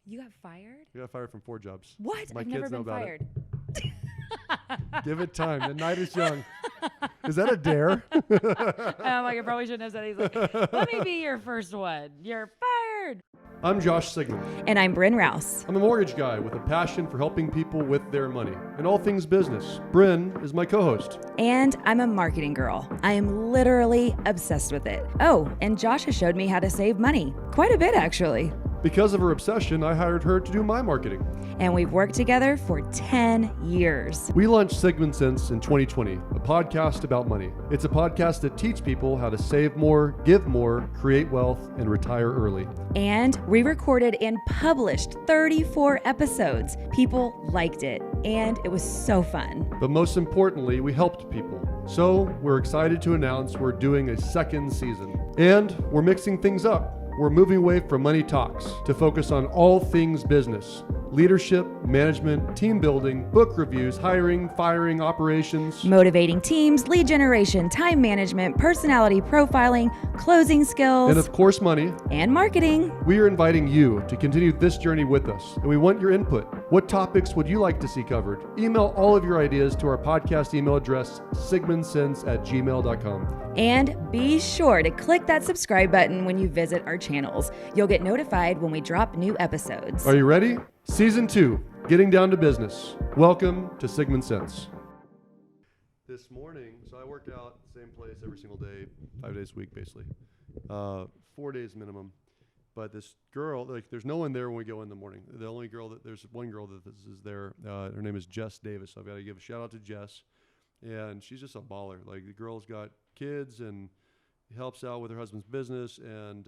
You got fired? I got fired from 4 jobs. What? My I've kids never know been about fired. Give it time. The night is young. Is that a dare? I probably shouldn't have said it. He's like, let me be your first one. You're fired. I'm Josh Sigman. And I'm Bryn Rouse. I'm a mortgage guy with a passion for helping people with their money and all things business. Bryn is my co-host. And I'm a marketing girl. I am literally obsessed with it. Oh, and Josh has showed me how to save money. Quite a bit, actually. Because of her obsession, I hired her to do my marketing. And we've worked together for 10 years. We launched Sigman Sense in 2020, a podcast about money. It's a podcast that teaches people how to save more, give more, create wealth, and retire early. And we recorded and published 34 episodes. People liked it, and it was so fun. But most importantly, we helped people. So we're excited to announce we're doing a second season. And we're mixing things up. We're moving away from money talks to focus on all things business. Leadership, management, team building, book reviews, hiring, firing, operations. Motivating teams, lead generation, time management, personality profiling, closing skills. And of course, money. And marketing. We are inviting you to continue this journey with us, and we want your input. What topics would you like to see covered? Email all of your ideas to our podcast email address, sigmansense@gmail.com. And be sure to click that subscribe button when you visit our channels. You'll get notified when we drop new episodes. Are you ready? Season 2, getting down to business. Welcome to Sigman Sense. This morning, so I work out the same place every single day, 5 days a week, basically. 4 days minimum. But this girl, like, there's no one there when we go in the morning. There's one girl that is there. Her name is Jess Davis. So I've got to give a shout out to Jess. And she's just a baller. Like, the girl's got kids and helps out with her husband's business. And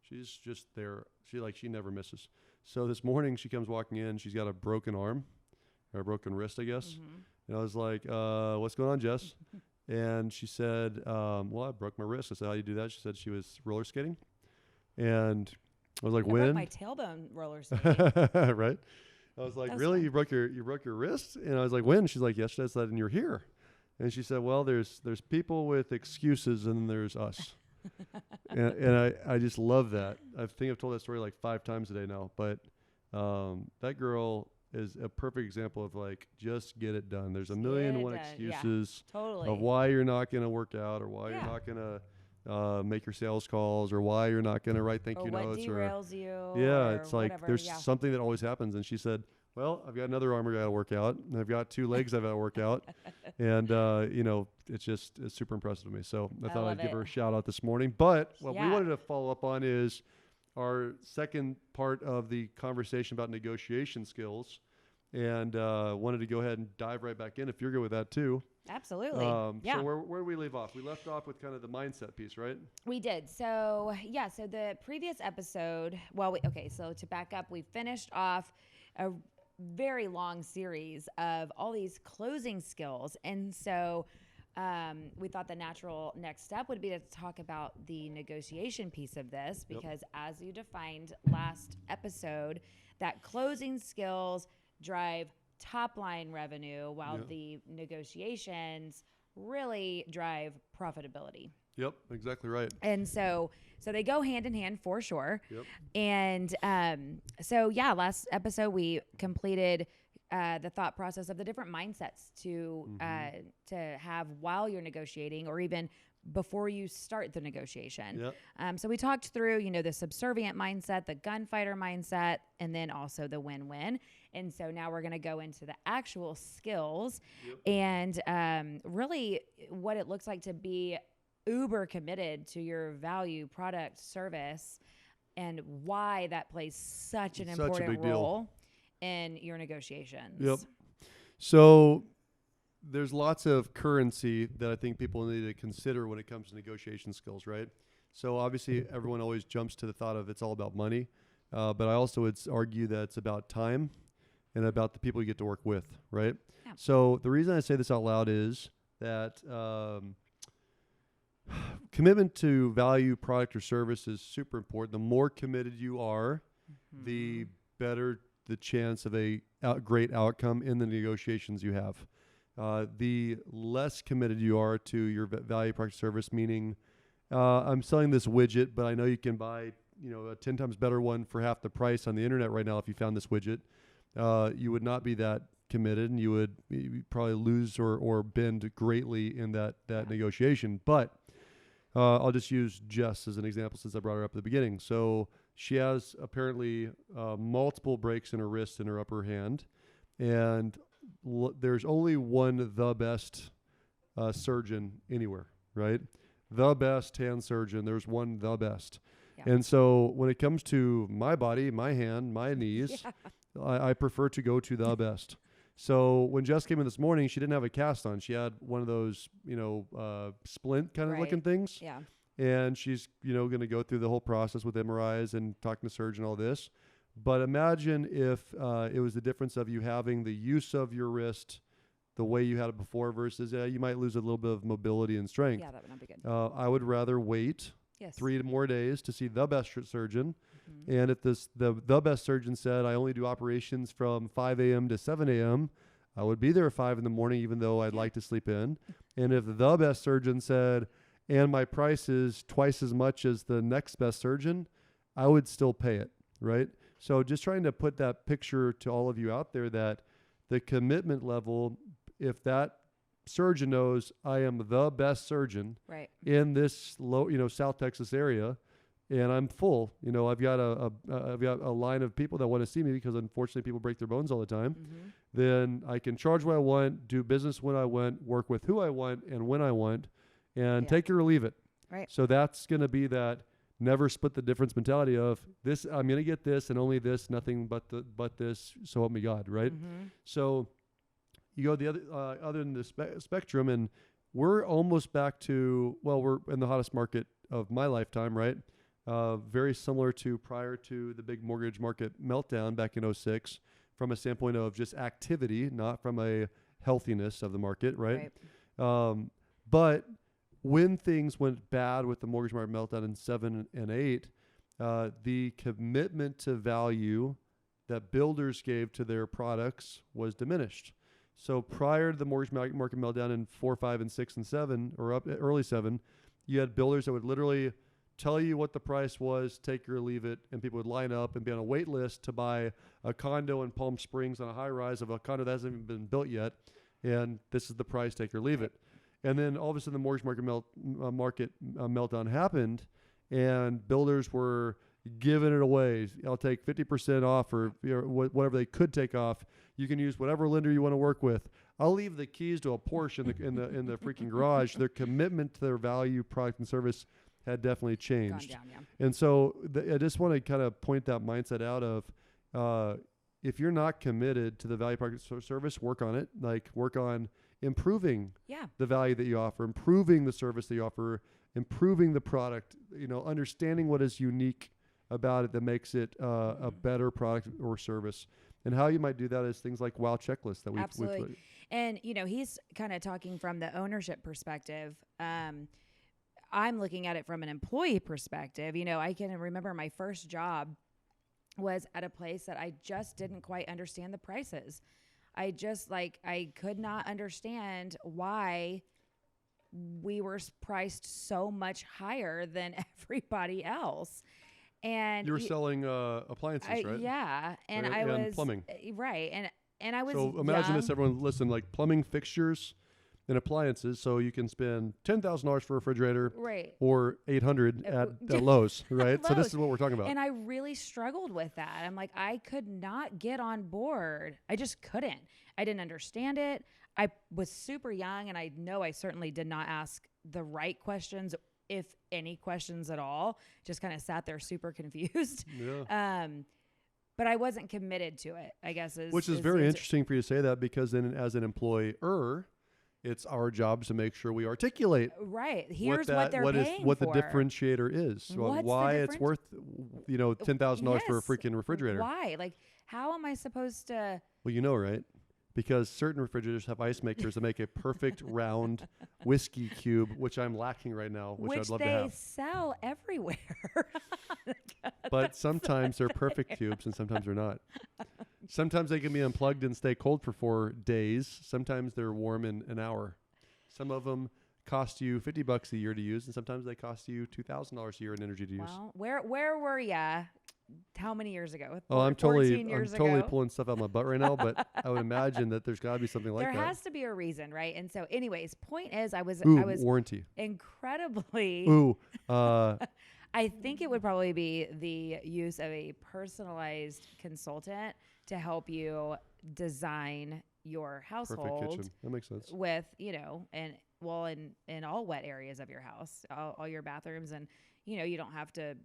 she's just there. She never misses. So this morning she comes walking in. She's got a broken arm, or a broken wrist, I guess. Mm-hmm. And I was like, what's going on, Jess? And she said, well, I broke my wrist. I said, how do you do that? She said she was roller skating. And I was like, when? I broke my tailbone roller skating. Right? I was like, really? You broke your wrist? And I was like, when? She's like, yesterday. I said, and you're here. And she said, well, there's people with excuses, and then there's us. and I just love that. I think I've told that story like 5 times a day now. But that girl is a perfect example of, like, just get it done. There's a million and one excuses of why you're not going to work out, or why you're not going to make your sales calls, or why you're not going to write thank you notes, or what derails you. Yeah, it's like whatever, there's something that always happens. And she said, well, I've got another arm I got to work out, and I've got 2 legs I've got to work out. And, it's super impressive to me. So I thought I'd give her a shout out this morning. But what we wanted to follow up on is our second part of the conversation about negotiation skills. And wanted to go ahead and dive right back in, if you're good with that too. Absolutely. So where did we leave off? We left off with kind of the mindset piece, right? We did. So the previous episode, so to back up, we finished off a very long series of all these closing skills. And so we thought the natural next step would be to talk about the negotiation piece of this, because as you defined last episode, that closing skills drive top line revenue, while the negotiations really drive profitability. Yep, exactly right. And so they go hand in hand for sure. Yep. And last episode we completed the thought process of the different mindsets to have while you're negotiating, or even before you start the negotiation. Yep. So we talked through, the subservient mindset, the gunfighter mindset, and then also the win-win. And so now we're going to go into the actual skills and really what it looks like to be uber committed to your value, product, service, and why that plays such an important role in your negotiations. Yep. So there's lots of currency that I think people need to consider when it comes to negotiation skills, right? So obviously everyone always jumps to the thought of it's all about money, but I also would argue that it's about time and about the people you get to work with, right? Yeah. So the reason I say this out loud is that commitment to value, product, or service is super important. The more committed you are, the better the chance of a great outcome in the negotiations you have. The less committed you are to your value, product, service, meaning I'm selling this widget, but I know you can buy a 10 times better one for half the price on the internet right now if you found this widget, you would not be that committed, and you'd probably lose or bend greatly in that negotiation. But I'll just use Jess as an example since I brought her up at the beginning. So she has apparently multiple breaks in her wrist and her upper hand, and there's only one the best surgeon anywhere, right? The best hand surgeon. There's one the best. Yeah. And so when it comes to my body, my hand, my knees, I prefer to go to the best. So when Jess came in this morning, she didn't have a cast on. She had one of those, splint kind of looking things. Yeah. And she's, going to go through the whole process with MRIs and talking to surgeon, all this. But imagine if it was the difference of you having the use of your wrist the way you had it before versus you might lose a little bit of mobility and strength. Yeah, that would not be good. I would rather wait 3 more days to see the best surgeon. Mm-hmm. And if the best surgeon said, I only do operations from 5 a.m. to 7 a.m., I would be there at 5 in the morning, even though I'd like to sleep in. And if the best surgeon said, and my price is twice as much as the next best surgeon, I would still pay it, right? So just trying to put that picture to all of you out there that the commitment level, if that surgeon knows I am the best surgeon in this South Texas area, and I'm full, I've got a line of people that want to see me because unfortunately people break their bones all the time. Mm-hmm. Then I can charge what I want, do business when I want, work with who I want and when I want, and take it or leave it. Right. So that's going to be that never split the difference mentality of this. I'm going to get this and only this, nothing but this. So help me God. Right. Mm-hmm. So you go the other than the spectrum, and we're almost back to, we're in the hottest market of my lifetime, right? Very similar to prior to the big mortgage market meltdown back in 2006 from a standpoint of just activity, not from a healthiness of the market, right? But when things went bad with the mortgage market meltdown in 7 and 8, the commitment to value that builders gave to their products was diminished. So prior to the mortgage market meltdown in 4, 5, and 6 and 7, or up early 7, you had builders that would literally tell you what the price was, take it or leave it, and people would line up and be on a wait list to buy a condo in Palm Springs on a high rise of a condo that hasn't even been built yet, and this is the price, take or leave it. And then all of a sudden the mortgage market meltdown happened, and builders were giving it away. I'll take 50% off, or whatever they could take off. You can use whatever lender you want to work with. I'll leave the keys to a Porsche in the freaking garage. Their commitment to their value, product, and service had definitely changed. Gone down, And so I just want to kind of point that mindset out of if you're not committed to the value, product, service, work on it. Work on improving the value that you offer, improving the service that you offer, improving the product, understanding what is unique about it that makes it a better product or service. And how you might do that is things like WOW checklists that we've absolutely. And he's kind of talking from the ownership perspective. I'm looking at it from an employee perspective. I can remember my first job was at a place that I just didn't quite understand the prices. I could not understand why we were priced so much higher than everybody else. And you were selling appliances, right? Yeah. And I was plumbing. Right. And I was So imagine young. this, everyone listen, like plumbing fixtures and appliances. So you can spend $10,000 for a refrigerator, right, or $800 at Lowe's, right? Lowe's. So this is what we're talking about. And I really struggled with that. I'm like, I could not get on board. I just couldn't. I didn't understand it. I was super young, and I know I certainly did not ask the right questions, if any questions at all. Just kind of sat there super confused. Yeah. But I wasn't committed to it, I guess. Which is very interesting for you to say that, because then as an employer, it's our job to make sure we articulate Here's what they're paying what for. the differentiator is. Why it's worth $10,000 for a freaking refrigerator. Why? How am I supposed to? Well, right? Because certain refrigerators have ice makers that make a perfect round whiskey cube, which I'm lacking right now, which I'd love to have. Which they sell everywhere. But sometimes they're perfect cubes and sometimes they're not. Sometimes they can be unplugged and stay cold for 4 days. Sometimes they're warm in an hour. Some of them cost you $50 a year to use, and sometimes they cost you $2,000 a year in energy to use. Well, where were ya? How many years ago? Oh, I'm 14 totally years totally ago? pulling stuff out of my butt right now, but I would imagine that there's got to be something like There that. has to be a reason, right? And so, anyways, point is, I was Warranty. incredibly. Ooh, I think it would probably be the use of a personalized consultant to help you design your perfect household kitchen. That makes sense. with, in all wet areas of your house, all your bathrooms, and you don't have to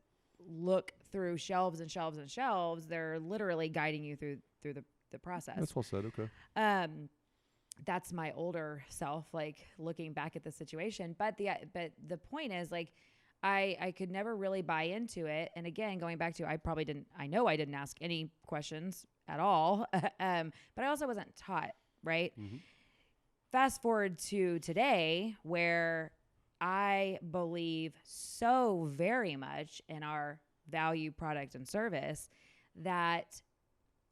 look through shelves and shelves and shelves. They're literally guiding you through the process. That's well said. Okay. That's my older self, like looking back at the situation. But the point is, like, I could never really buy into it. And again, going back to, I know I didn't ask any questions at all. But I also wasn't taught, right? Mm-hmm. Fast forward to today, where I believe so very much in our value, product, and service that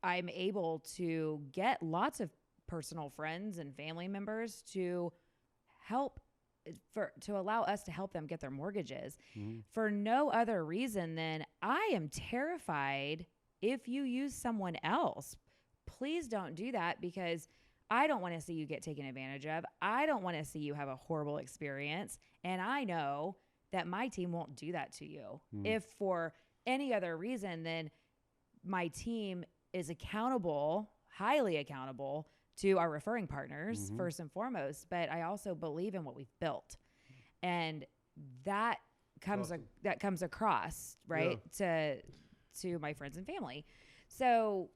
I'm able to get lots of personal friends and family members to allow us to help them get their mortgages for no other reason than I am terrified if you use someone else. Please don't do that, because I don't want to see you get taken advantage of. I don't want to see you have a horrible experience. And I know that my team won't do that to you. If for any other reason, then my team is accountable, highly accountable to our referring partners first and foremost. But I also believe in what we've built. And that comes across, right, to my friends and family. So,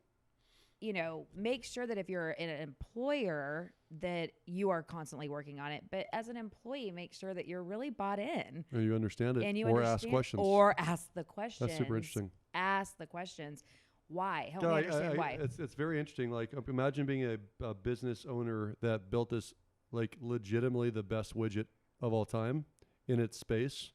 make sure that if you're an employer that you are constantly working on it. But as an employee, make sure that you're really bought in. Or you understand it. And you ask questions. Or ask the questions. That's super interesting. Ask the questions. Why? Help me understand why. It's very interesting. Like, imagine being a business owner that built this, like, legitimately the best widget of all time in its space.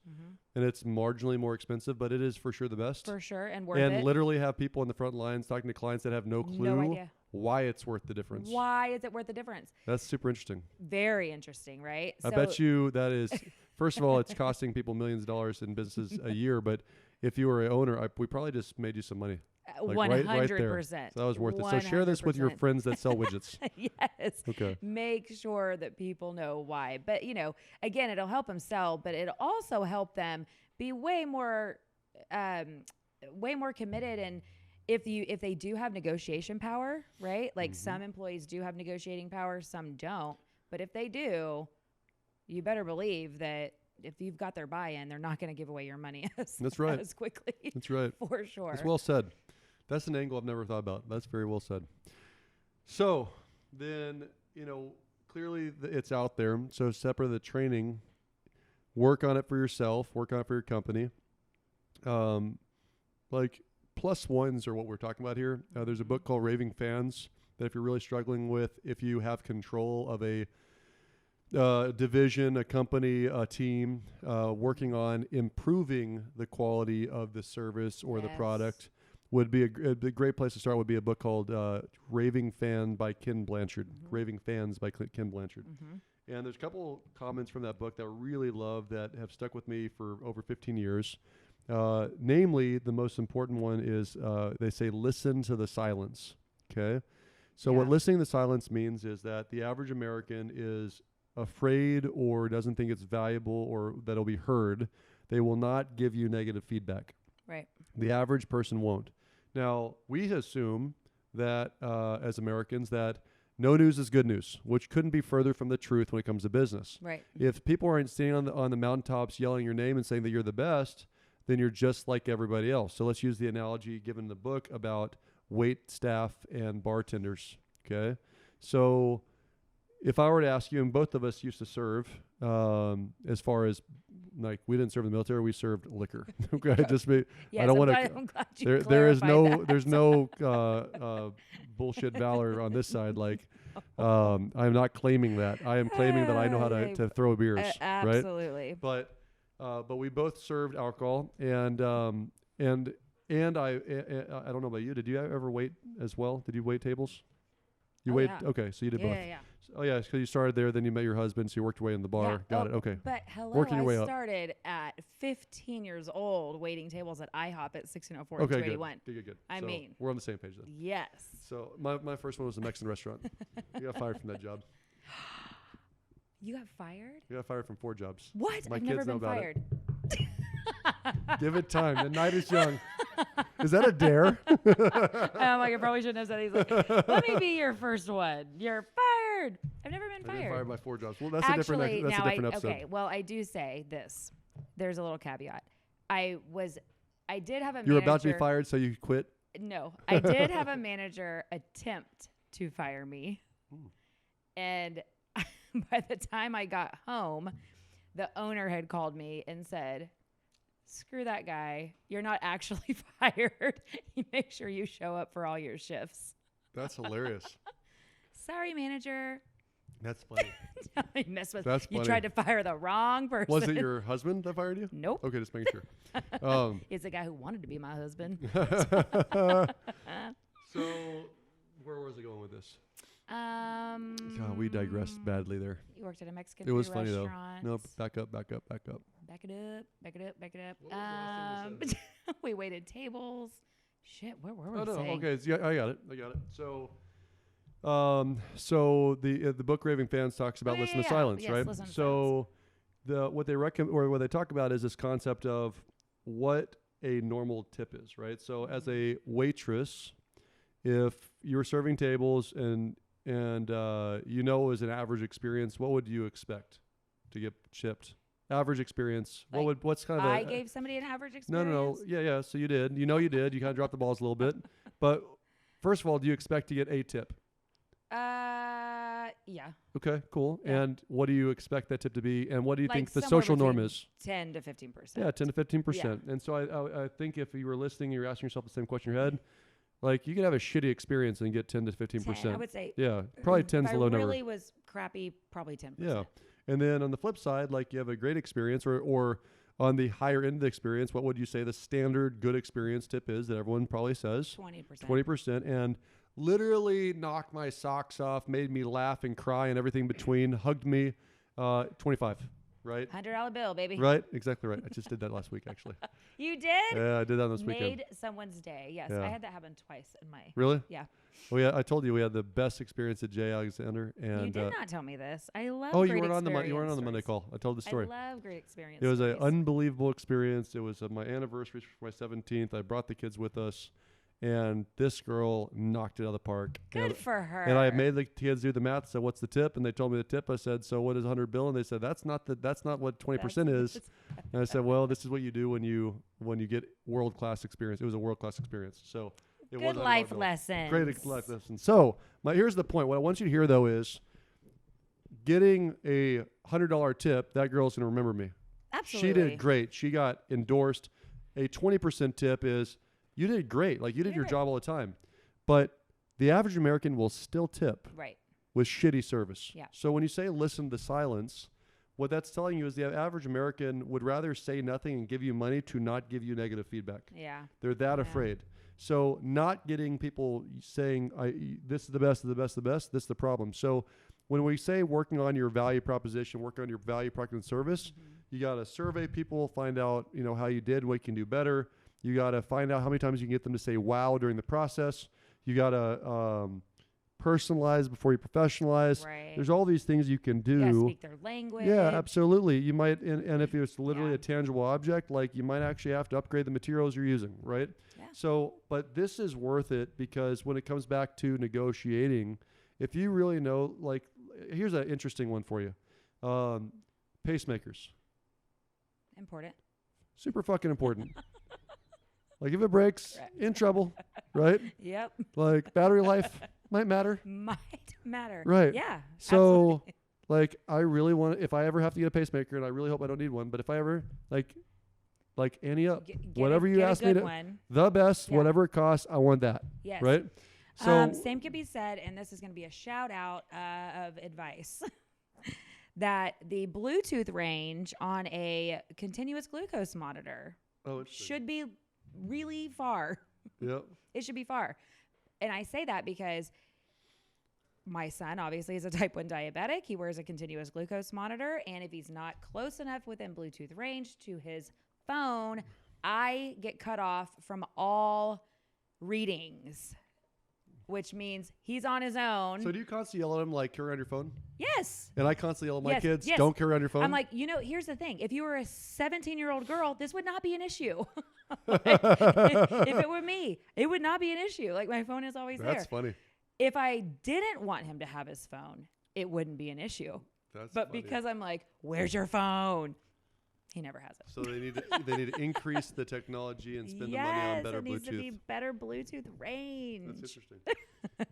And it's marginally more expensive, but it is for sure the best. For sure, and worth it. And literally have people in the front lines talking to clients that have no clue why it's worth the difference. Why is it worth the difference? That's super interesting. Very interesting, right? I bet you that is, first of all, it's costing people millions of dollars in businesses a year, but if you were an owner, we probably just made you some money. 100%. Right there. So that was worth it. So share this with your friends that sell widgets. Yes. Okay. Make sure that people know why. But, again, it'll help them sell, but it'll also help them be way more committed. And if they do have negotiation power, right? Like some employees do have negotiating power, some don't. But if they do, you better believe that if you've got their buy-in, they're not going to give away your money as quickly. That's right. For sure. That's well said. That's an angle I've never thought about. That's very well said. So then, clearly it's out there. So separate the training, work on it for yourself, work on it for your company. Like plus ones are what we're talking about here. There's a book called Raving Fans that if you're really struggling with, if you have control of a division, a company, a team, working on improving the quality of the service or the product, would be a great place to start. Would be a book called Raving Fan by Ken Blanchard. Raving Fans by Ken Blanchard. And there's a couple comments from that book that I really love that have stuck with me for over 15 years. Namely, the most important one is they say listen to the silence. Okay, so what listening to silence means is that the average American is afraid or doesn't think it's valuable or that it'll be heard. They will not give you negative feedback. Right. The average person won't. Now, we assume that as Americans that no news is good news, which couldn't be further from the truth when it comes to business. Right. If people aren't standing on the mountaintops yelling your name and saying that you're the best, then you're just like everybody else. So let's use the analogy given in the book about wait staff and bartenders. Okay. So if I were to ask you, and both of us used to serve, as far as like we didn't serve in the military, we served liquor. Okay, just me. Yes, I don't want to. There is no bullshit valor on this side. Like I'm not claiming that. I am claiming that I know how to throw beers. Absolutely. Right? But we both served alcohol, and I don't know about you. Did you ever wait as well? Did you wait tables? You Oh, waited. yeah. Okay, so you did both. Yeah. Oh yeah, because you started there, then you met your husband, so you worked your way in the bar. Yeah. Got it. Okay. But hello, Working your way I up. started at 15 years old waiting tables at IHOP at 1604 Okay, and good. 281. Good. I So mean, we're on the same page then. yes. So my first one was a Mexican restaurant. You got fired from that job. You got fired? You got fired from 4 jobs. What? My I've kids never know been about fired. Give it time. The night is young. Is that a dare? I'm like, I probably shouldn't have said it. He's like, let me be your first one. You're fired. I've never been I've been fired. fired by 4 jobs. Well, that's Actually, a different episode. Okay, well, I do say this. There's a little caveat. I did have a You were about to be manager- fired, so you quit. No, I did have a manager attempt to fire me. And by the time I got home, the owner had called me and said, screw that guy. You're not actually fired. You make sure you show up for all your shifts. That's hilarious. Sorry, manager. That's funny. I messed with That's you. funny. Tried to fire the wrong person. Was it your husband that fired you? Nope. Okay, just making sure. It's the guy who wanted to be my husband. So, where was I going with this? God, we digressed badly there. You worked at a Mexican It was food funny though. restaurant. No, back up. Back it up. What was the last thing we said? We waited tables. Shit, where were we Oh no, saying? okay, yeah, I got it. So the book Raving Fans talks about listen to silence, Yes, right? listen to So what they recommend or what they talk about is this concept of what a normal tip is, right? So as a waitress, if you were serving tables and you know it was an average experience, what would you expect to get chipped? Average experience. Like, What's kind of I gave somebody an average experience. No. Yeah. So you did. You know you did. You kind of dropped the balls a little bit. But first of all, do you expect to get a tip? Yeah. Okay, cool. Yeah. And what do you expect that tip to be? And what do you Like think the somewhere social norm between is? 10 to 15%. Yeah, 10 to 15%. And so I think if you were listening, you're asking yourself the same question in your head, like you could have a shitty experience and get 10 to 15%. 10, I would say. Yeah, probably 10's the low If I number. really was crappy, probably 10%. Yeah. And then on the flip side, like you have a great experience or on the higher end of the experience, what would you say the standard good experience tip is that everyone probably says? 20%. 20%. And literally knocked my socks off, made me laugh and cry and everything between, hugged me, 25, right? $100 bill, baby. Right? Exactly right. I just did that last week, actually. You did? Yeah, I did that this weekend. Made someone's day. Yes, Yeah. I had that happen twice in my. Really? Yeah. Oh, yeah. I told you we had the best experience at J. Alexander. And, You did not tell me this. I love. oh, you great weren't on experience you weren't on the Monday stories. call. I told the story. I love great experience. It was an stories. unbelievable experience. It was my anniversary for my 17th. I brought the kids with us, and this girl knocked it out of the park. Good and, for her. and I made the kids do the math. So what's the tip? And they told me the tip. I said, so what is 100 bill? And they said, that's not what 20% is. And I said, well, this is what you do when you get world class experience. It was a world class experience. So it Good was life lessons. Great life lesson. So here's the point. What I want you to hear though is getting a $100 tip. That girl's gonna remember me. Absolutely. She did great. She got endorsed. A 20% tip is you did great. Like you did your job all the time. But the average American will still tip Right. with shitty service. Yeah. So when you say listen to silence, what that's telling you is the average American would rather say nothing and give you money to not give you negative feedback. Yeah. They're that afraid. So not getting people saying, this is the best of the best of the best, this is the problem. So when we say working on your value proposition, working on your value product and service, you got to survey people, find out, how you did, what you can do better. You got to find out how many times you can get them to say wow during the process. You got to personalize before you professionalize. Right. There's all these things you can do. You gotta speak their language. Yeah, absolutely. You might, and if it's literally Yeah. a tangible object, like you might actually have to upgrade the materials you're using, right? Yeah. So, but this is worth it because when it comes back to negotiating, if you really know, like, here's an interesting one for you. Pacemakers. Important. Super fucking important. Like if it breaks, in trouble, right? Yep. Like battery life might matter. Might matter. Right. Yeah. So, absolutely. like, I really want if I ever have to get a pacemaker, and I really hope I don't need one, but if I ever, like Annie up, whatever you ask me to, the best, whatever it costs, I want that. Yes. Right? So, same could be said, and this is going to be a shout out of advice, that the Bluetooth range on a continuous glucose monitor should be really far. Yep. It should be far. And I say that because my son obviously is a type 1 diabetic. He wears a continuous glucose monitor. And if he's not close enough within Bluetooth range to his phone, I get cut off from all readings, which means he's on his own. So do you constantly yell at him like, carry on your phone? Yes. And I constantly yell at my kids, yes. don't carry on your phone? I'm like, here's the thing. If you were a 17-year-old girl, this would not be an issue. If it were me, it would not be an issue. Like, my phone is always there. That's funny. If I didn't want him to have his phone, it wouldn't be an issue. But funny. because I'm like, where's your phone? He never has it. So they need to increase the technology and spend the money on better it needs Bluetooth. to be better Bluetooth range. That's interesting.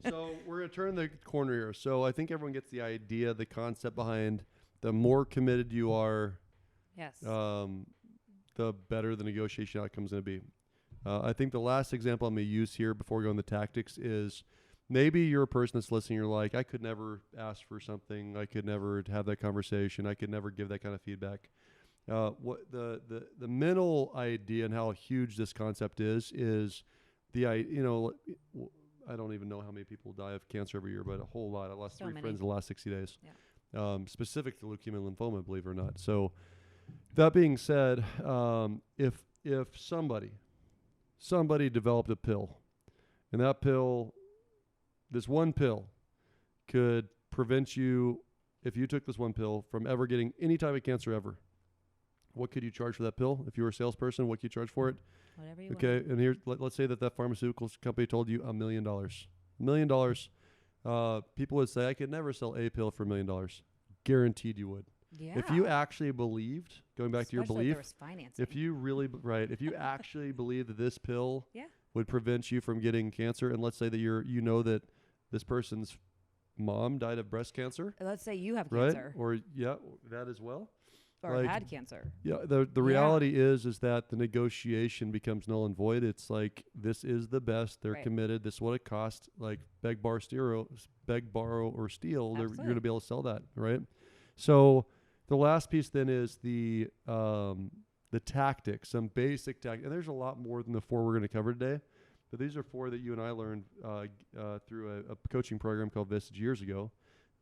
So we're going to turn the corner here. So I think everyone gets the idea, the concept behind the more committed you are, Yes. the better the negotiation outcome is going to be. I think the last example I'm going to use here before we go into tactics is maybe you're a person that's listening. You're like, I could never ask for something. I could never have that conversation. I could never give that kind of feedback. What the mental idea and how huge this concept is the I don't even know how many people die of cancer every year, but a whole lot. I lost three friends in the last 60 days, specific to leukemia and lymphoma, believe it or not. So that being said, if somebody developed a pill, and that pill, this one pill, could prevent you, if you took this one pill, from ever getting any type of cancer ever, what could you charge for that pill? If you were a salesperson, what could you charge for it? Whatever you want. Okay, and here, let's say that pharmaceutical company told you $1 million. $1 million. People would say, I could never sell a pill for $1 million. Guaranteed you would. Yeah. If you actually believed, going back to your belief, if there was financing. if you really, if you actually believe that this pill Yeah. would prevent you from getting cancer, and let's say that you know that this person's mom died of breast cancer, Let's say you have right? cancer Or that as well. or had cancer. Yeah, the reality is that the negotiation becomes null and void. It's like, this is the best. They're committed. This is what it costs. Like, beg, borrow, or steal. You're going to be able to sell that, right? So the last piece then is the tactics, some basic tactics. And there's a lot more than the 4 we're going to cover today. But these are 4 that you and I learned through a coaching program called Visage years ago.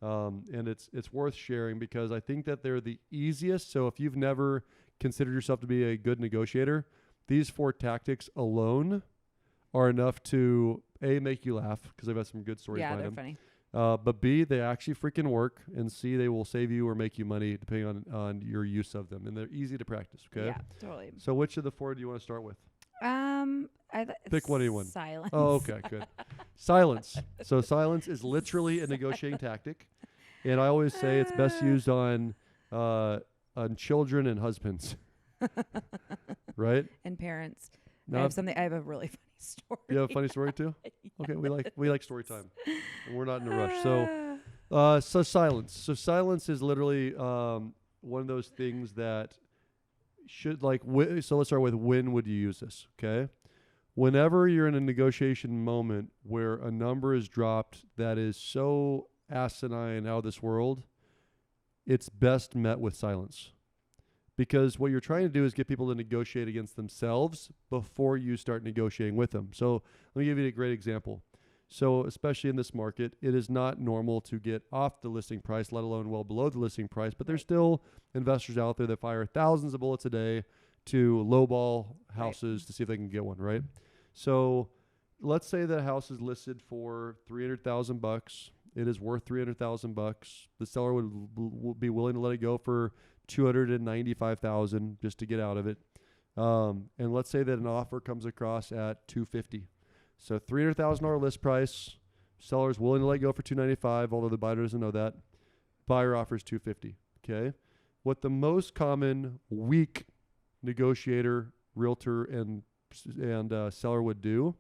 And it's worth sharing because I think that they're the easiest. So if you've never considered yourself to be a good negotiator, these 4 tactics alone are enough to A, make you laugh because they've got some good stories behind them. Funny. But B, they actually freaking work, and C, they will save you or make you money depending on your use of them. And they're easy to practice. Okay. Yeah, totally. So which of the 4 do you want to start with? Pick one, anyone. Silence. Oh, okay, good. Silence. So silence is literally a negotiating tactic, and I always say it's best used on children and husbands, right? And parents. No, I have a really funny story. You have a funny story too? Okay, we like story time, and we're not in a rush. So silence. So silence is literally one of those things that should so let's start with, when would you use this? Okay. Whenever you're in a negotiation moment where a number is dropped that is so asinine out of this world, it's best met with silence. Because what you're trying to do is get people to negotiate against themselves before you start negotiating with them. So let me give you a great example. So especially in this market, it is not normal to get off the listing price, let alone well below the listing price. But there's still investors out there that fire thousands of bullets a day to lowball houses to see if they can get one, right? So let's say that a house is listed for $300,000. It is worth $300,000. The seller would be willing to let it go for $295,000 just to get out of it. And let's say that an offer comes across at $250,000. So $300,000 list price, seller's willing to let go for $295,000, although the buyer doesn't know that. Buyer offers $250,000. Okay. What the most common weak negotiator, realtor, and seller would do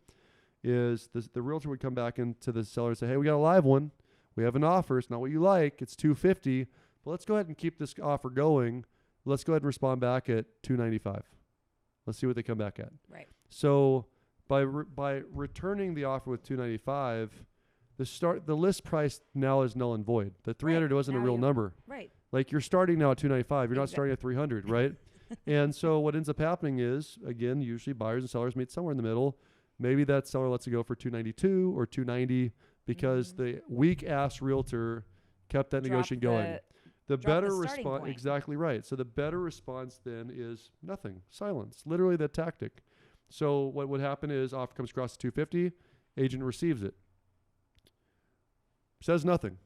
is the realtor would come back into the seller and say, hey, we got a live one. We have an offer. It's not what you like. It's $250,000. But let's go ahead and keep this offer going. Let's go ahead and respond back at $295,000. Let's see what they come back at. Right. So by returning the offer with $295,000, the list price now is null and void. The $300,000 wasn't a real number. Right. Like, you're starting now at $295,000. You're not starting at $300,000, right? And so what ends up happening is, again, usually buyers and sellers meet somewhere in the middle. Maybe that seller lets it go for $292,000 or $290,000 because the weak ass realtor kept that negotiation going. The better response, exactly right. So the better response then is nothing, silence, literally that tactic. So what would happen is offer comes across to 250, agent receives it, says nothing.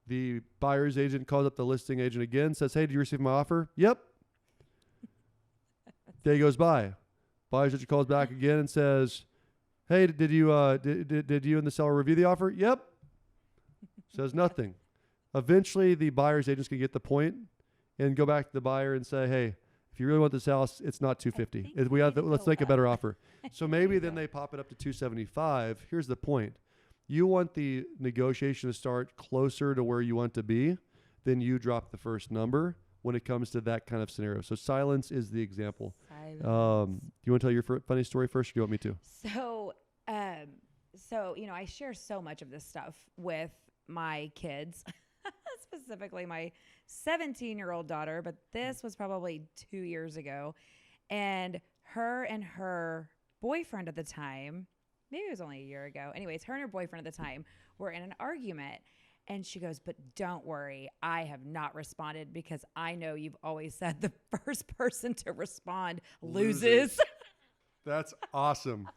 The buyer's agent calls up the listing agent again, says, hey, did you receive my offer? Yep. Day goes by. Buyer's agent calls back again and says, hey, did you and the seller review the offer? Yep. Says nothing. Eventually, the buyer's agent's going to get the point and go back to the buyer and say, hey, if you really want this house, it's not 250. Let's make a better offer. So maybe then they pop it up to 275. Here's the point. You want the negotiation to start closer to where you want to be, then you drop the first number when it comes to that kind of scenario. So silence is the example. You want to tell your funny story first, or do you want me to? So, I share so much of this stuff with my kids, specifically my 17-year-old daughter, but this was probably 2 years ago. And her boyfriend at the time, maybe it was only a year ago. Anyways, her and her boyfriend at the time were in an argument. And she goes, but don't worry, I have not responded because I know you've always said the first person to respond loses. That's awesome.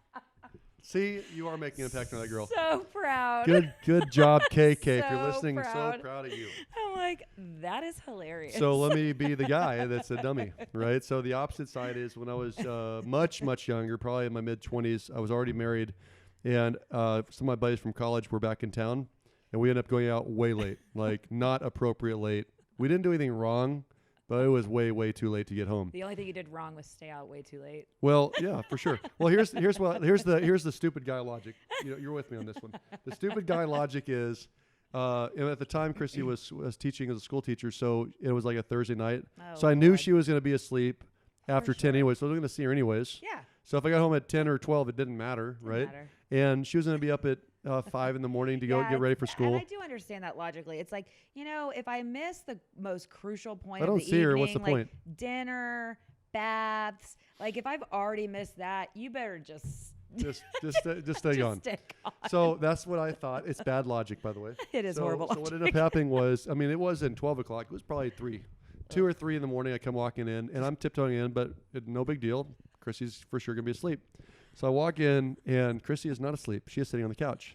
See, you are making an impact on that girl. So proud. Good job, KK. So if you're listening, proud. So proud of you. I'm like, that is hilarious. So let me be the guy that's a dummy, right? So the opposite side is when I was much, much younger, probably in my mid-20s, I was already married. And some of my buddies from college were back in town. And we ended up going out way late, like not appropriate late. We didn't do anything wrong, but it was way, way too late to get home. The only thing you did wrong was stay out way too late. Well, yeah, for sure. Well, here's the stupid guy logic. You're with me on this one. The stupid guy logic is, at the time Chrissy was teaching as a school teacher, so it was like a Thursday night. So I knew she was going to be asleep after 10 anyway, so I was going to see her anyways. Yeah. So if I got home at 10 or 12, it didn't matter, right? And she was going to be up at 5 in the morning to go get ready for school. And I do understand that logically. It's like, if I miss the most crucial point of the evening, I don't see her. What's the point? Dinner, baths. Like if I've already missed that, you better just stay on. Stick on. So that's what I thought. It's bad logic, by the way. It is horrible. So what ended up happening was, it wasn't 12 o'clock. It was probably 2 or 3 in the morning. I come walking in, and I'm tiptoeing in, but no big deal. Chrissy's for sure going to be asleep. So I walk in, and Chrissy is not asleep. She is sitting on the couch.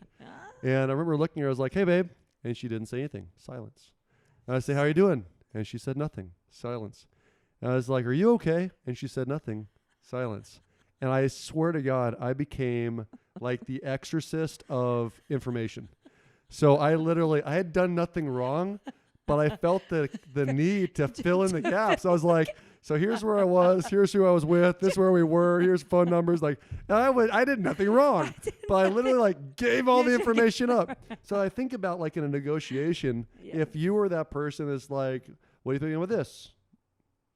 And I remember looking at her. I was like, hey, babe. And she didn't say anything. Silence. And I say, how are you doing? And she said nothing. Silence. And I was like, are you okay? And she said nothing. Silence. And I swear to God, I became like the exorcist of information. So I had done nothing wrong, but I felt the need to fill in the gaps. I was like, so here's where I was, here's who I was with, this is where we were, here's phone numbers. Like, I did nothing wrong, but I literally gave all the information up. So I think about like in a negotiation, if you were that person that's like, what are you thinking with this?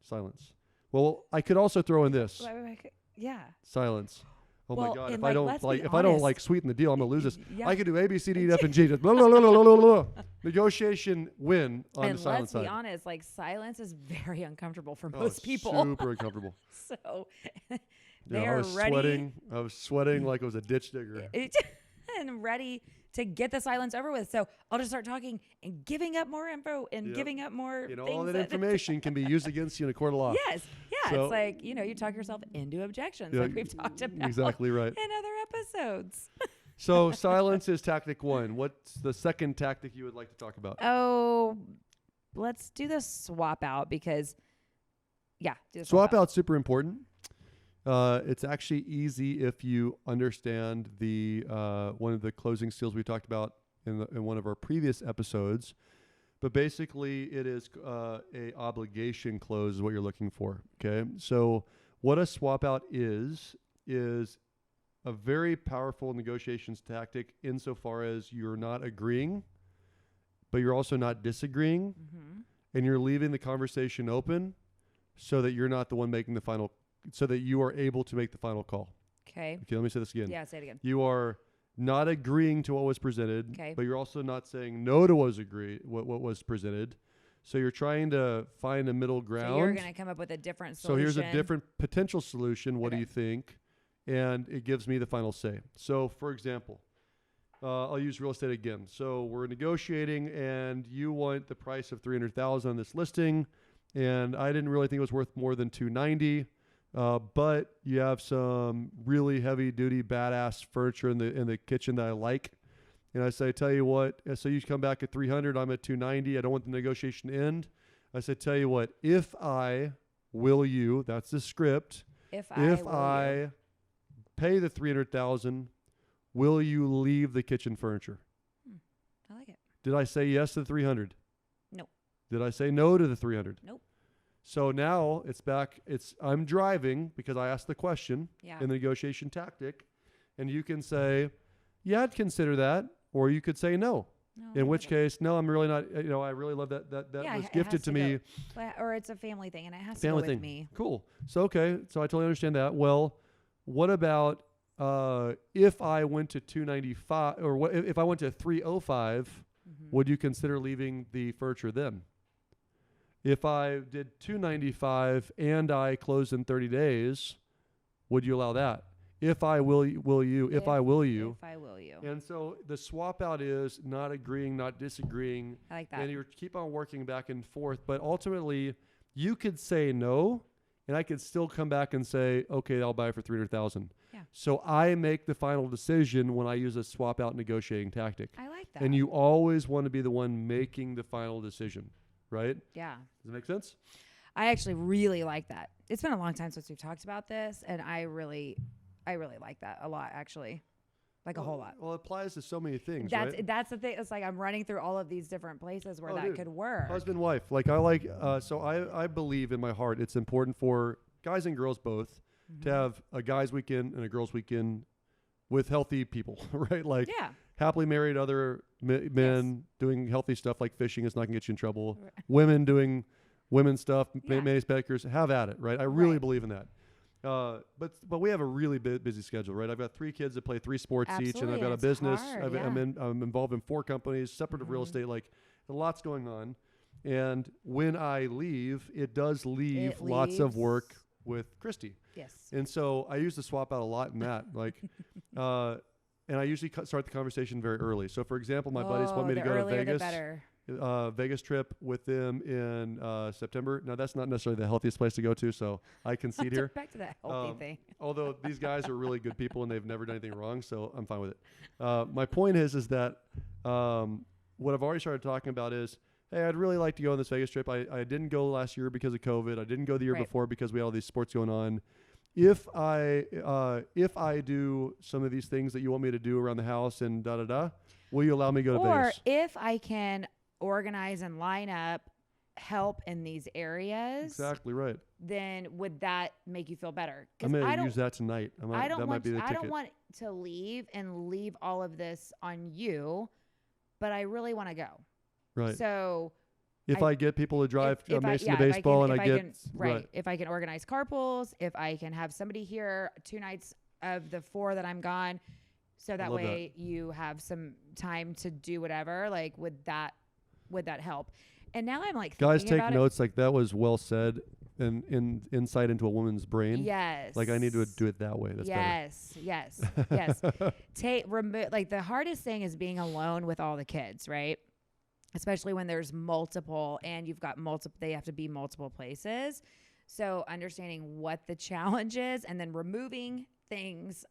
Silence. Well, I could also throw in this. Yeah. Silence. Oh my God! If I don't sweeten the deal, I'm gonna lose this. Yeah. I could do A, B, C, D, F, and G. Just blah, blah, blah, blah, blah, blah. Negotiation win on the silence side. And let's be honest, silence is very uncomfortable for most people. Super uncomfortable. So I was sweating like it was a ditch digger. And ready to get the silence over with. So I'll just start talking and giving up more info and giving up more things. All that information can be used against you in a court of law. Yes. Yeah. So, it's like, you talk yourself into objections like we've talked about. Exactly right. In other episodes. So silence is tactic 1. What's the second tactic you would like to talk about? Oh, let's do the swap out because, swap out's super important. It's actually easy if you understand the one of the closing skills we talked about in one of our previous episodes. But basically, it is a obligation close is what you're looking for. Okay, so what a swap out is a very powerful negotiations tactic insofar as you're not agreeing, but you're also not disagreeing, and you're leaving the conversation open so that you're not the one making the final. So that you are able to make the final call. Okay, let me say this again. Yeah, say it again. You are not agreeing to what was presented, but you're also not saying no to what was presented. So you're trying to find a middle ground. So you're going to come up with a different solution. So here's a different potential solution. What do you think? And it gives me the final say. So, for example, I'll use real estate again. So we're negotiating, and you want the price of $300,000 on this listing, and I didn't really think it was worth more than $290. But you have some really heavy duty badass furniture in the kitchen that I like. And I say, tell you what, so you come back at 300, I'm at 290. I don't want the negotiation to end. I said, tell you what, if I will you, that's the script. If I pay the 300,000, will you leave the kitchen furniture? I like it. Did I say yes to the 300? Nope. Did I say no to the 300? Nope. So now it's back. I'm driving because I asked the question Yeah. in the negotiation tactic, and you can say, yeah, I'd consider that, or you could say no. No, In which case, no, I'm really not. I really love that. That Yeah, was it gifted has to to me. Or it's a family thing, and it has Family to go thing. with me. Cool. So okay. So I totally understand that. Well, what about if I went to 295, or if I went to 305? Would you consider leaving the furniture then? If I did 295 and I closed in 30 days, would you allow that? If I will you, if I will you. If I will you. And so the swap out is not agreeing, not disagreeing. I like that. And you keep on working back and forth. But ultimately, you could say no, and I could still come back and say, okay, I'll buy it for 300,000. Yeah. So I make the final decision when I use a swap out negotiating tactic. I like that. And you always want to be the one making the final decision, right? Yeah. Does it make sense? I actually really like that. It's been a long time since we've talked about this, and I really like that a lot, actually. Like a whole lot. Well, it applies to so many things, That's right? that's the thing. It's like I'm running through all of these different places where that dude. could work. Husband, wife. Like I like, so I believe in my heart it's important for guys and girls both to have a guy's weekend and a girl's weekend with healthy people, right? Like Yeah. happily married other men doing healthy stuff like fishing is not going to get you in trouble. Right. Women doing women's stuff, Yeah. manis, pedicures, have at it, right? I really Right. believe in that. But we have a really busy schedule, right? I've got 3 kids that play 3 sports each, and Absolutely, I've got a it's business. hard, I'm involved in 4 companies, separate of real estate. Like, a lot's going on. And when I leave, it does leave lots of work leaves- with Christy. Yes. And so I use the swap out a lot in that. Like, and I usually start the conversation very early. So, for example, my buddies want me to the go to earlier the Vegas. better. Vegas trip with them in September. Now, that's not necessarily the healthiest place to go to, so I concede here. Back to that healthy thing. Although these guys are really good people and they've never done anything wrong, so I'm fine with it. My point is that what I've already started talking about is, hey, I'd really like to go on this Vegas trip. I didn't go last year because of COVID. I didn't go the year Right. before because we had all these sports going on. If I do some of these things that you want me to do around the house and will you allow me to go to Or Vegas? if I can organize and line up help in these areas, Exactly right. then would that make you feel better? I'm 'Cause going to use that tonight. That might be the I ticket. don't want to leave all of this on you, but I really want to go. Right. So If I get people to drive if Mason I- to yeah, baseball if and I get right, if I can organize carpools, if I can have somebody here 2 nights of the 4 that I'm gone, so that love way you have some time to do whatever. Like, would that help? And now I'm like, guys thinking take about notes. Like that was well said, and insight into a woman's brain. Yes. Like I need to do it that way. That's yes. Remove, like, the hardest thing is being alone with all the kids, right? Especially when there's multiple and you've got multiple, they have to be multiple places. So understanding what the challenge is and then removing things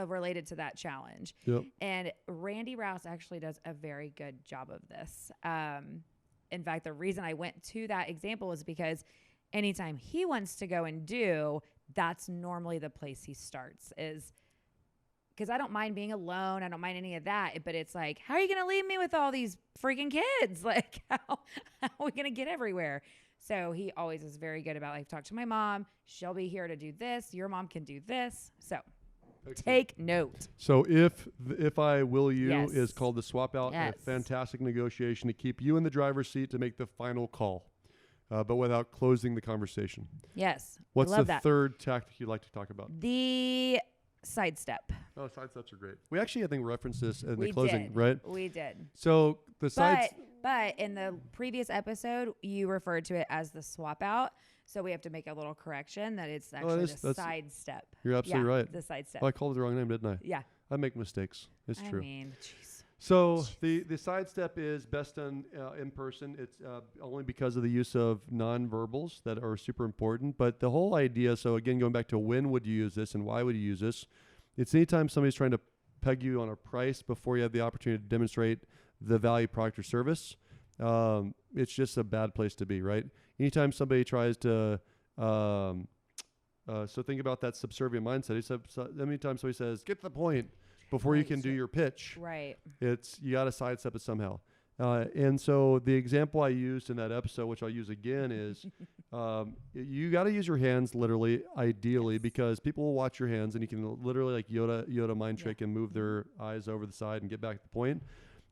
related to that challenge. Yep. And Randy Rouse actually does a very good job of this. In fact, the reason I went to that example is because anytime he wants to go and do, that's normally the place he starts, is because I don't mind being alone. I don't mind any of that. But it's like, how are you going to leave me with all these freaking kids? Like, how are we going to get everywhere? So he always is very good about, like, talk to my mom. She'll be here to do this. Your mom can do this. So take note. So if I will you Yes. is called the swap out. Yes. A fantastic negotiation to keep you in the driver's seat to make the final call, but without closing the conversation. Yes. What's I love the that. third tactic you'd like to talk about? The sidestep. Oh, side steps are great. We actually, I think, referenced this in We the closing, did. right? We did. So the sides. But in the previous episode, you referred to it as the swap out. So we have to make a little correction that it's actually the that's- sidestep. You're absolutely right. The sidestep. Oh, I called it the wrong name, didn't I? Yeah. I make mistakes. It's I true. mean, jeez. So the side step is best done in person. It's only because of the use of nonverbals that are super important. But the whole idea, so again, going back to when would you use this and why would you use this? It's anytime somebody's trying to peg you on a price before you have the opportunity to demonstrate the value, product, or service. It's just a bad place to be, right? Anytime somebody tries to, so think about that subservient mindset. Anytime somebody says, get to the point before you can do your pitch, Right. you got to sidestep it somehow. And so the example I used in that episode, which I'll use again, is you got to use your hands literally, ideally, because people will watch your hands and you can literally like Yoda mind trick and move their eyes over the side and get back to the point.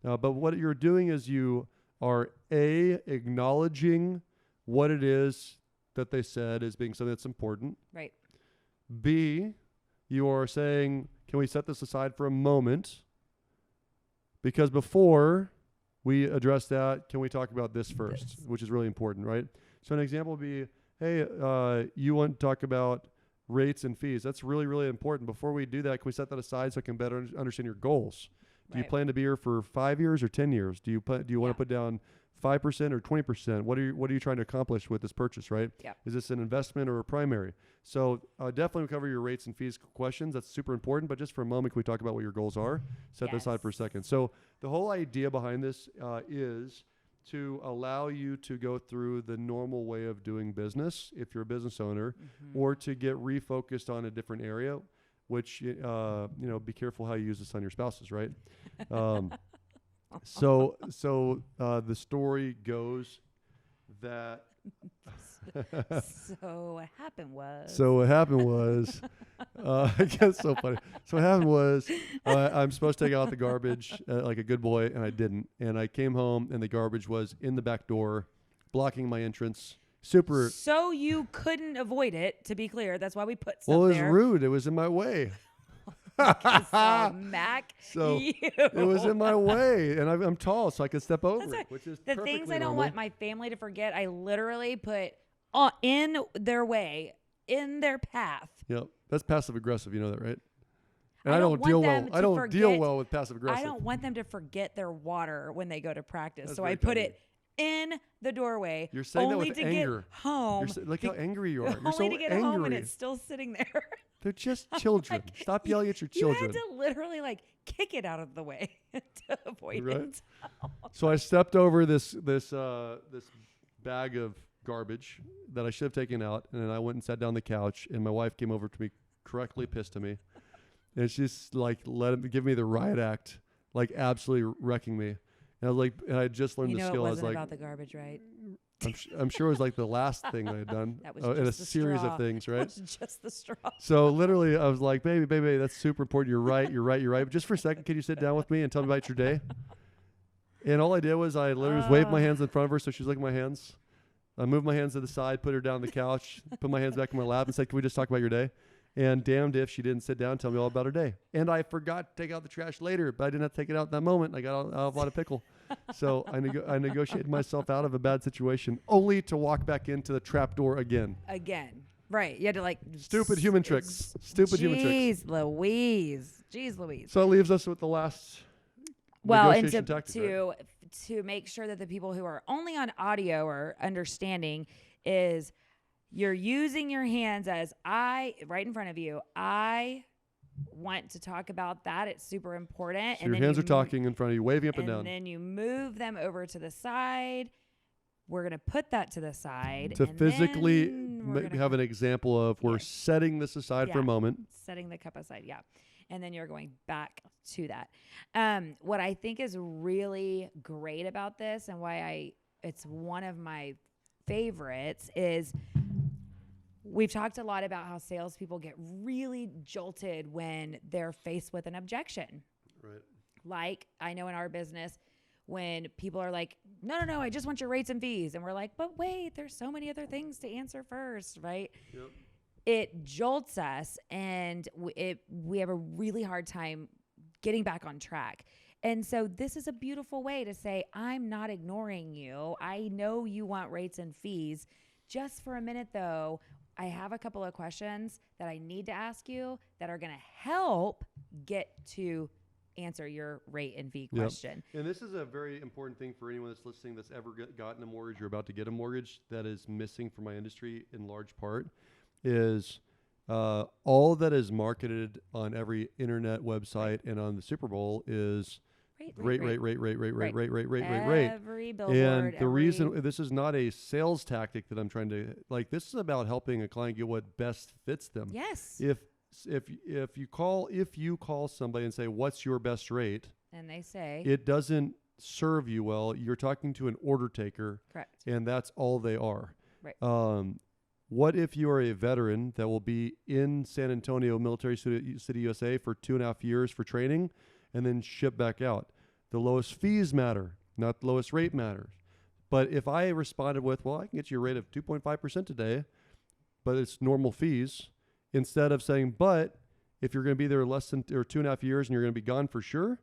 But what you're doing is you are acknowledging what it is that they said as being something that's important. Right. B, you are saying, can we set this aside for a moment? Because before we address that, can we talk about this first, which is really important, right? So an example would be, hey, you want to talk about rates and fees. That's really, really important. Before we do that, can we set that aside so I can better understand your goals? Do you plan to be here for 5 years or 10 years? Do you want to put down 5% or 20%? What are you trying to accomplish with this purchase, right? Yeah. Is this an investment or a primary? So definitely cover your rates and fees questions. That's super important. But just for a moment, can we talk about what your goals are? Set that aside for a second. So the whole idea behind this is to allow you to go through the normal way of doing business if you're a business owner, or to get refocused on a different area, which, be careful how you use this on your spouses, right? So the story goes that. So what happened was. I guess so funny. So what happened was, I'm supposed to take out the garbage like a good boy, and I didn't. And I came home, and the garbage was in the back door, blocking my entrance. Super. So you couldn't avoid it, to be clear. That's why we put stuff Well, it was there. rude. It was in my way. So, Mac, so it was in my way, and I'm tall, so I could step over it, which is the perfectly things I don't normal. want my family to forget. I literally put in their way, in their path. Yep, that's passive aggressive. You know that, right? And I I don't don't want deal them well. to I don't deal forget- well with passive aggressive. I don't want them to forget their water when they go to practice, That's so very I put kind of it in the doorway. You're saying that only with to anger. get home. Look how angry you are. You're only so to get angry. home and it's still sitting there. They're just children. Stop yelling at your children. You had to literally kick it out of the way to avoid it. So I stepped over this bag of garbage that I should have taken out, and then I went and sat down on the couch, and my wife came over to me, correctly pissed at me, and she's like, give me the riot act, like absolutely wrecking me. And I was like, and I just learned the skill. It I was wasn't like, about the garbage, right? I'm sure it was like the last thing I had done That was in a just the series straw. of things, right? That was just the straw. So literally, I was like, baby, that's super important. You're right. But just for a second, can you sit down with me and tell me about your day? And all I did was I literally just waved my hands in front of her, so she's looking at my hands. I moved my hands to the side, put her down on the couch, put my hands back in my lap, and said, "Can we just talk about your day?" And damned if she didn't sit down and tell me all about her day. And I forgot to take out the trash later, but I didn't have to take it out in that moment. I got out of a lot of pickle. So I negotiated myself out of a bad situation, only to walk back into the trap door again. Right. You had to Stupid human tricks. Stupid human tricks. Jeez Louise. So that leaves us with the last and negotiation tactic, right? to make sure that the people who are only on audio are understanding is you're using your hands as right in front of you. I want to talk about that. It's super important. So your hands are talking in front of you, waving up and down. And then you move them over to the side. We're going to put that to the side. To and physically have an gonna example of we're setting this aside for a moment. Setting the cup aside, yeah. And then you're going back to that. What I think is really great about this and why it's one of my favorites is we've talked a lot about how salespeople get really jolted when they're faced with an objection. Right. Like I know in our business when people are like, no, I just want your rates and fees. And we're like, but wait, there's so many other things to answer first, right? Yep. It jolts us and we have a really hard time getting back on track. And so this is a beautiful way to say, I'm not ignoring you. I know you want rates and fees. Just for a minute, though, I have a couple of questions that I need to ask you that are going to help get to answer your rate and fee question. And this is a very important thing for anyone that's listening that's ever gotten a mortgage or about to get a mortgage that is missing from my industry in large part is all that is marketed on every internet website and on the Super Bowl is rate. Every billboard. And the reason this is not a sales tactic that I'm trying to this is about helping a client get what best fits them. Yes. If you call somebody and say, what's your best rate? And they say it doesn't serve you well. You're talking to an order taker. Correct. And that's all they are. Right. What if you are a veteran that will be in San Antonio, Military City, USA for 2.5 years for training and then ship back out? The lowest fees matter, not the lowest rate matters. But if I responded with, well, I can get you a rate of 2.5% today, but it's normal fees, instead of saying, but if you're going to be there less than or 2.5 years and you're going to be gone for sure,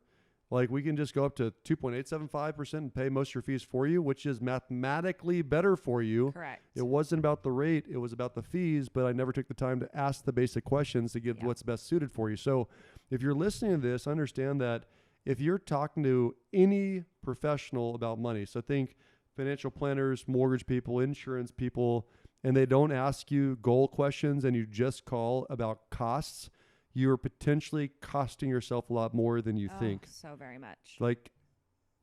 we can just go up to 2.875% and pay most of your fees for you, which is mathematically better for you. Correct. It wasn't about the rate, it was about the fees, but I never took the time to ask the basic questions to get what's best suited for you. So if you're listening to this, understand that if you're talking to any professional about money, so think financial planners, mortgage people, insurance people, and they don't ask you goal questions and you just call about costs, you're potentially costing yourself a lot more than you think. So very much.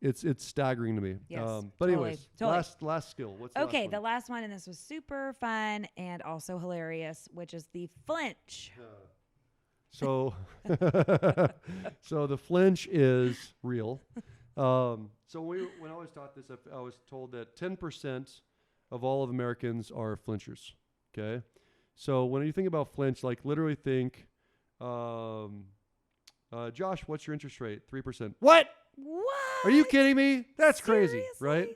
It's staggering to me. Yes, But totally, anyways, totally. last skill. What's the Okay, last the one? last one, and this was super fun and also hilarious, which is the flinch. So the flinch is real. So when I was taught this, I was told that 10% of all of Americans are flinchers. Okay. So when you think about flinch, literally think, Josh, what's your interest rate? 3%. What? Are you kidding me? That's crazy, right?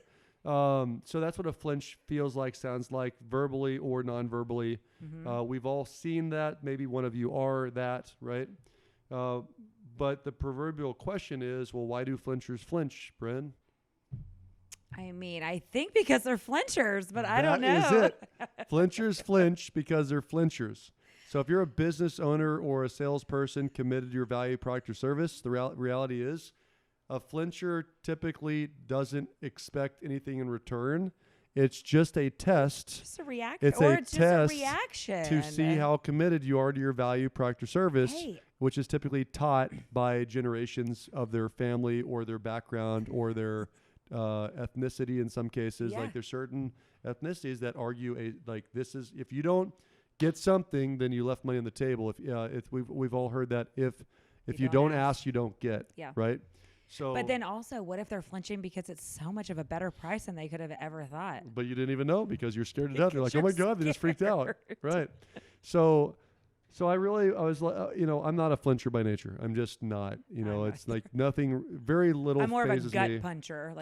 So that's what a flinch feels like, sounds like, verbally or non-verbally. Mm-hmm. We've all seen that. Maybe one of you are that, right? But the proverbial question is, well, why do flinchers flinch, Bryn? I mean, I think because they're flinchers, but I don't know. That is it. Flinchers flinch because they're flinchers. So if you're a business owner or a salesperson committed to your value, product, or service, the reality is a flincher typically doesn't expect anything in return. It's just a test. Just a reaction. It's just a test reaction to see how committed you are to your value, product, or service, which is typically taught by generations of their family or their background or their ethnicity in some cases. There's certain ethnicities that argue this is, if you don't get something, then you left money on the table. If we've all heard that if you don't ask, you don't get. Yeah. Right. So, but then also, what if they're flinching because it's so much of a better price than they could have ever thought? But you didn't even know because you're scared to death. You're like, oh my God, they just freaked out. Right. So I was I'm not a flincher by nature. I'm just not, it's nothing, very little. I'm more of a gut me. puncher.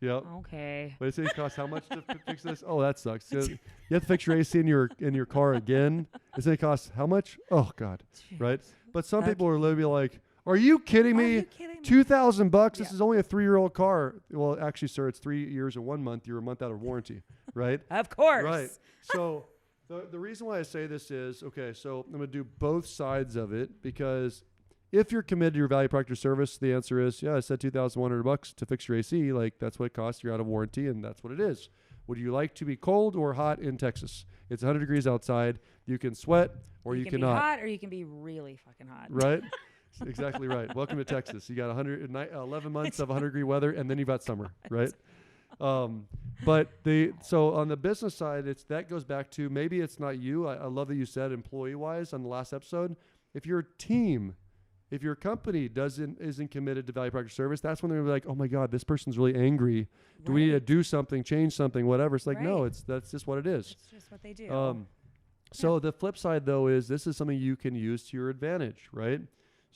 Yeah. Okay. But it's going to cost how much to fix this? Oh, that sucks. So you have to fix your AC in your car again. It's going to cost how much? Oh God. Jeez. Right. But some people are literally like, are you kidding me? $2,000? This is only a 3-year-old car. Well, actually, sir, it's 3 years and 1 month. You're a month out of warranty, right? Of course. Right. So the reason why I say this is, okay, so I'm going to do both sides of it because if you're committed to your value, product, or service, the answer is, yeah, I said $2,100 to fix your AC. That's what it costs. You're out of warranty, and that's what it is. Would you like to be cold or hot in Texas? It's 100 degrees outside. You can sweat or you cannot. You can be hot or you can be really fucking hot. Right? Exactly right. Welcome to Texas. You got 11 months of 100-degree weather, and then you've got summer, right? So on the business side, that goes back to maybe it's not you. I love that you said employee-wise on the last episode. If your team, if your company isn't committed to value, product, or service, that's when they're like, oh my God, this person's really angry. Do we need to do something, change something, whatever? It's like, no, that's just what it is. It's just what they do. So the flip side, though, is this is something you can use to your advantage, right?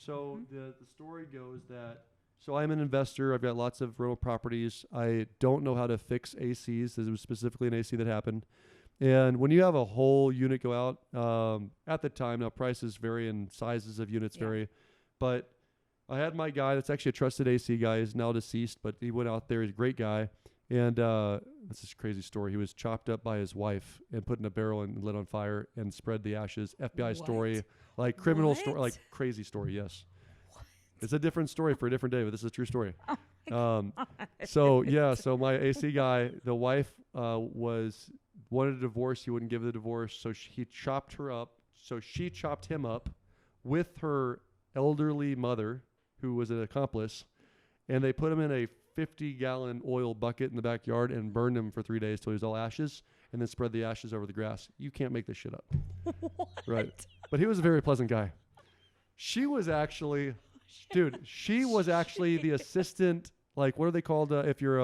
So the story goes that, so I'm an investor. I've got lots of rental properties. I don't know how to fix ACs. This was specifically an AC that happened. And when you have a whole unit go out, at the time, now prices vary and sizes of units vary, but I had my guy that's actually a trusted AC guy. He's now deceased, but he went out there. He's a great guy. And this is a crazy story. He was chopped up by his wife and put in a barrel and lit on fire and spread the ashes. FBI story, like criminal story, like crazy story. Yes. It's a different story for a different day, but this is a true story. So my AC guy, the wife wanted a divorce. He wouldn't give the divorce, so he chopped her up. So she chopped him up with her elderly mother, who was an accomplice, and they put him in a 50-gallon oil bucket in the backyard and burned him for 3 days till he was all ashes, and then spread the ashes over the grass. You can't make this shit up. What? Right. But he was a very pleasant guy. She was actually, the assistant, like, what are they called if you're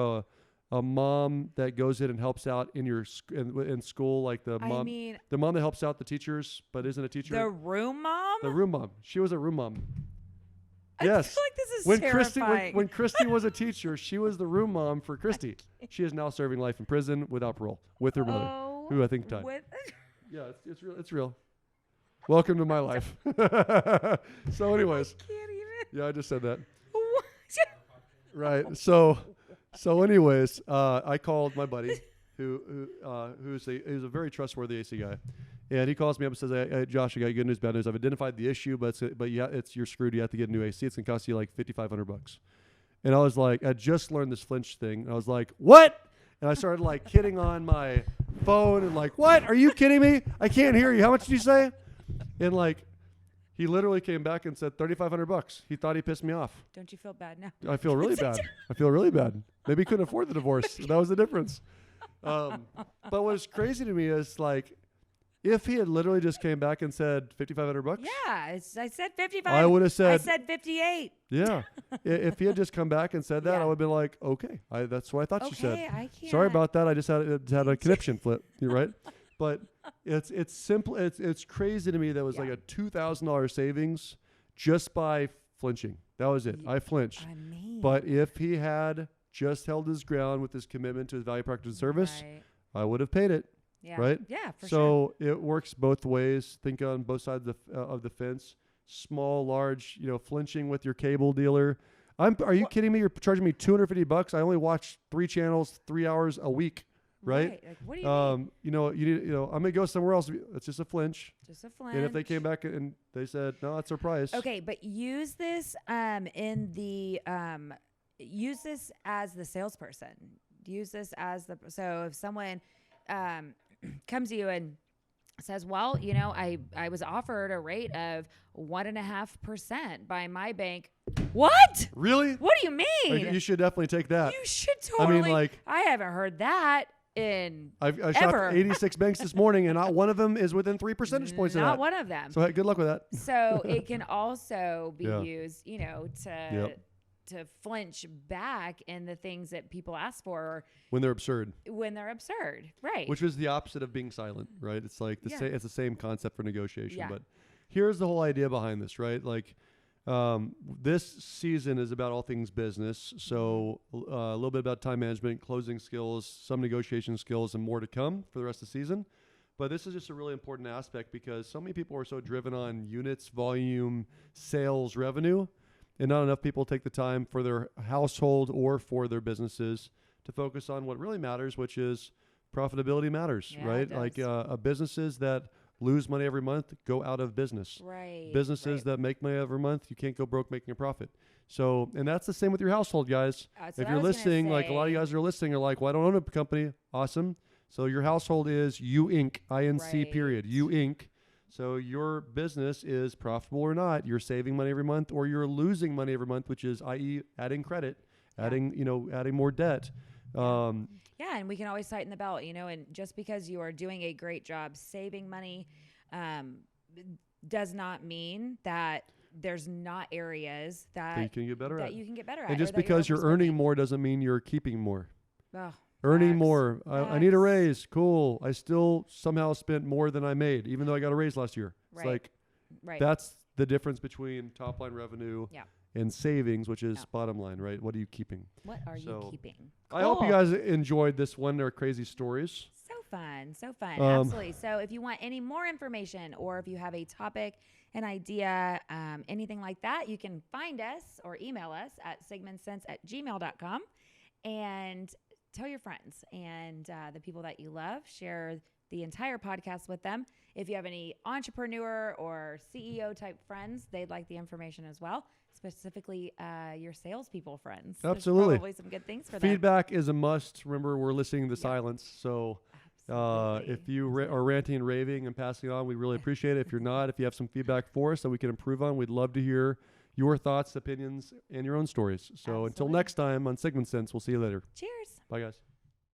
a mom that goes in and helps out in your in school, like the mom that helps out the teachers but isn't a teacher. The room mom? The room mom. She was a room mom. I Yes. feel like this is terrifying. When Christy was a teacher, she was the room mom for Christy. She is now serving life in prison without parole with her mother, who I think died. Yeah, it's real. It's real. Welcome to my life. So, anyways, I can't even. yeah, I just said that. What? Right. So, anyways, I called my buddy, who's a very trustworthy AC guy. And he calls me up and says, hey, Josh, I got good news, bad news. I've identified the issue, but you're screwed. You have to get a new AC. It's going to cost you like $5,500. And I was like, I just learned this flinch thing. And I was like, what? And I started like hitting on my phone and like, what? Are you kidding me? I can't hear you. How much did you say? And like, he literally came back and said $3,500. He thought he pissed me off. Don't you feel bad now? I feel really bad. I feel really bad. Maybe he couldn't afford the divorce. That was the difference. But what's crazy to me is like, if he had literally just came back and said $5,500, Yeah, I said 55. I would have said. I said 58. Yeah. If he had just come back and said that, Yeah. I would have been like, okay, that's what I thought you said. I can't. Sorry about that. I just had a connection flip. You're right. But it's simple. It's crazy to me that was like a $2,000 savings just by flinching. That was it. I flinched. But if he had just held his ground with his commitment to his value, practice, and service, I would have paid it. Yeah. Right? Yeah, for sure. So it works both ways. Think on both sides of the fence. Small, large, flinching with your cable dealer. Are you kidding me? You're charging me $250. I only watch 3 channels, 3 hours a week, right? Like, what do you mean? I'm gonna go somewhere else. It's just a flinch. Just a flinch. And if they came back and they said, no, that's our price. Okay, but use this use this as the salesperson. Use this as so if someone comes to you and says, well, I was offered a rate of 1.5% by my bank. What? Really? What do you mean? Like, you should definitely take that. You should totally. I mean, like, I haven't heard that in I shopped 86 banks this morning, and not one of them is within 3 percentage points of that. Not one of them. So hey, good luck with that. So it can also be Yeah. used, to flinch back in the things that people ask for When they're absurd. Right. Which is the opposite of being silent, right? It's like it's the same concept for negotiation. Yeah. But here's the whole idea behind this, right? Like this season is about all things business. So a little bit about time management, closing skills, some negotiation skills, and more to come for the rest of the season. But this is just a really important aspect because so many people are so driven on units, volume, sales, revenue, and not enough people take the time for their household or for their businesses to focus on what really matters, which is profitability matters, right? Like businesses that lose money every month go out of business. Right. Businesses that make money every month, you can't go broke making a profit. So, and that's the same with your household, guys. If you're listening, like a lot of you guys are listening, are like, well, I don't own a company. Awesome. So your household is you Inc. INC period. You Inc. So your business is profitable or not. You're saving money every month or you're losing money every month, which is, i.e. adding credit, adding more debt. And we can always tighten the belt, and just because you are doing a great job saving money does not mean that there's not areas that you can get better at. And just because you're earning more doesn't mean you're keeping more. Oh, earning more. I need a raise. Cool. I still somehow spent more than I made, even though I got a raise last year. It's like, that's the difference between top line revenue and savings, which is bottom line, right? What are you keeping? What are you keeping? Cool. I hope you guys enjoyed this one. They're crazy stories. So fun. Absolutely. So if you want any more information or if you have a topic, an idea, anything like that, you can find us or email us at sigmansense@gmail.com and tell your friends and the people that you love. Share the entire podcast with them. If you have any entrepreneur or CEO type friends, they'd like the information as well. Specifically, your salespeople friends. Absolutely. There's probably some good things for them. Feedback is a must. Remember, we're listening to silence. So Absolutely. if you are ranting and raving and passing on, we really appreciate it. If you're not, if you have some feedback for us that we can improve on, we'd love to hear your thoughts, opinions, and your own stories. So until Absolutely. next time on Sigman Sense, we'll see you later. Cheers. Bye, guys.